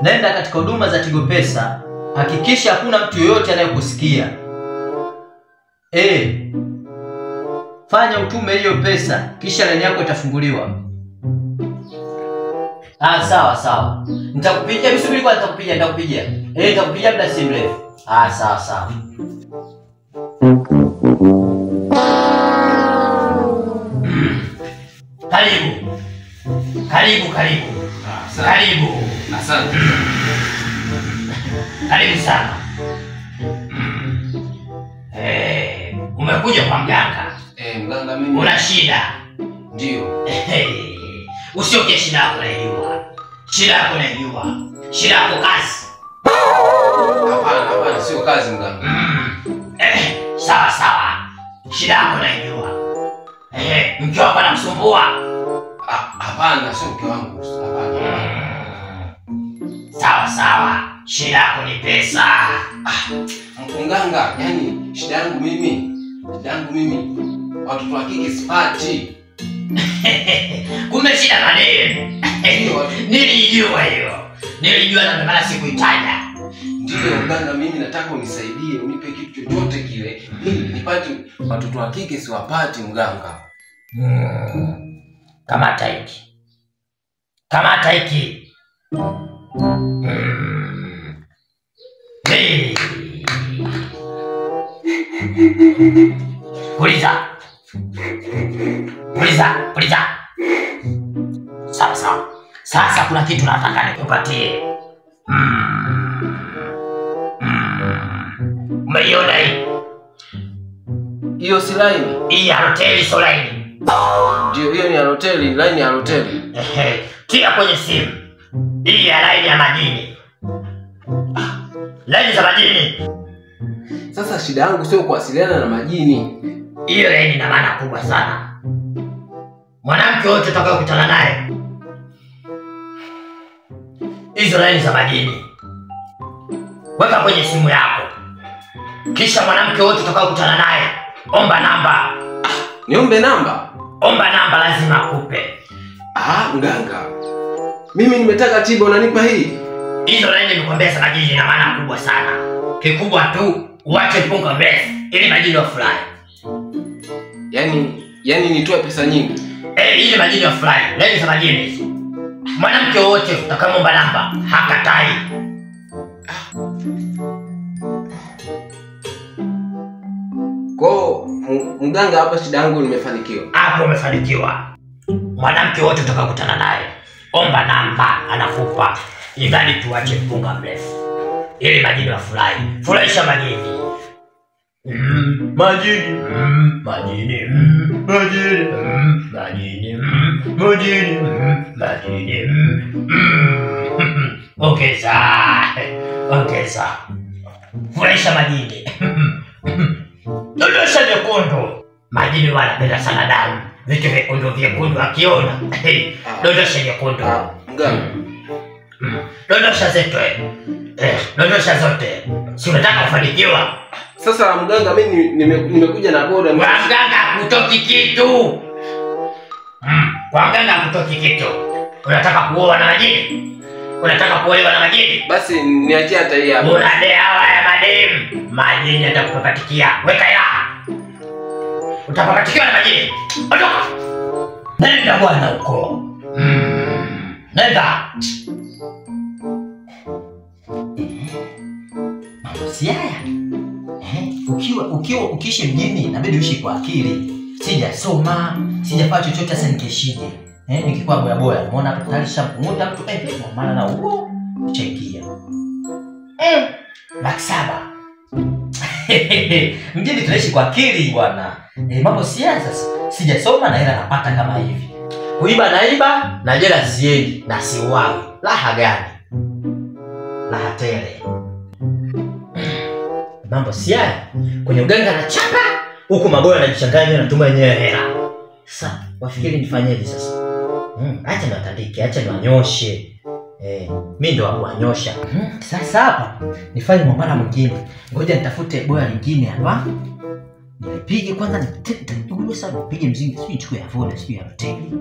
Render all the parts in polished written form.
Nenda katika huduma za Tigo Pesa, hakikisha hakuna mtu yoyote anayekusikia. Fanya utume hiyo pesa, kisha laini yako itafunguliwa. Sawa. Nitakupigia, bisubiri kwa nitakupigia. Nitakupigia muda si mrefu. Sawa. Karibu. Asante. Karibu sana. Umekuja kwa mganga? Mganga mimi. Una shida? Ndio. Usioke shida yako naijua. Shida yako kazi. Hapana, sio kazi mganga. Sawa. Shida yako naijua. Mke wako anamsumbua? Hapana, sio mke wangu. Hapana. Sawa. Shida yako ni pesa. Mganga, yani shida yangu mimi watoto wa kike sipati. Kumbe shida madem. Nilijua hiyo. Na ndio maana sikuitaja. Ndio mganga, mimi nataka unisaidie, unipe kitu chochote kile ili nipate watoto wa kike siwapati mganga. Kamata hiki. Puliza. Sawa. Sasa kuna kitu nataka nikupatie. Umeiona hii? Hiyo si line? Hii ya hoteli sio line. Ndio, hiyo ni ya hoteli, line ya hoteli. Tia kwenye simu. Hii ya line ya majini. Line za majini. Sasa shida yangu sio kuwasiliana na majini. Hiyo line ina maana kubwa sana. Mwanamke wote utakayokutana naye, hizo line za majini weka kwenye simu yako. Kisha mwanamke wote utakayokutana naye, omba namba. Niombe namba? Omba namba, lazima akupe. Mganga, mimi nimetaka tiba, unanipa hii? Hizo line nimekwambia za majini ina maana kubwa sana. Kikubwa tu uache mpunga mrefu ili majini wafurahi. Yaani nitoe pesa nyingi? Ili majini wafurahi. Line za majini hizo. Mwanamke wote utakayeomba namba hakatai. Kwa mganga, hapa shida yangu nimefanikiwa. Hapo umefanikiwa. Mwanamke wote utakayokutana naye, omba namba, anakupa. Idhani tuache mpunga mrefu ili majini wafurahi. Furahisha majini. Majini. Ongeza. Furahisha majini. Dondosha nyekundu. Majini wanapenda sana damu. Vitu vyekundu akiona. Dondosha nyekundu. Mganga. Dondosha zote. Dondosha zote. Si unataka kufanikiwa? Sasa mganga, mimi nimekuja na boda. Kwa mganga kutoki kitu. Kwa mganga kutoki kitu. Unataka kuoa na majini? Unataka kuolewa na majini? Basi niachie hata hii hapa. Una dawa ya madem. Majini atakupapatikia. Weka ya. Utapapatikiwa na majini. Ondoka. Nenda bwana huko. Nenda. Si haya. Ukiishi mjini inabidi uishi kwa akili. Sijasoma, sijafanya chochote, sasa nikishije. Nikikuwa boya. Umeona hapo tayari shampunguta mtu maana na huo chekia. Maksaba. Mjini tunaishi kwa akili bwana. Mambo siasa sasa. Sijasoma na hela napata kama hivi. Kuiba naiba na jela siendi na siuawi. Raha gani? Raha tele. Mambo siasa. Kwenye uganga anachapa, huko maboya anajichanganya na tuma yenyewe hela. Sasa wafikiri nifanyeje sasa? Acha niwatandike, acha niwanyoshe. Mimi ndo wanyosha. Sasa hapa nifanye mwamala mwingine. Ngoja nitafute boya lingine hapa. Nipige kwanza nipige mzingi, sio nichukue ya Voda, sio ya hoteli.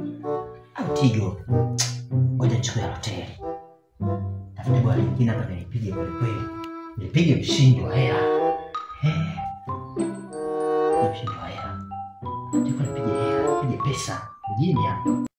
Au Tigo. Ngoja nichukue ya hoteli. Tafuta bwana lingine hapa nilipige kweli kweli. Nilipige mshindi wa hela. Mshindi wa hela. Ndio nipige hela, nipige pesa mjini hapa.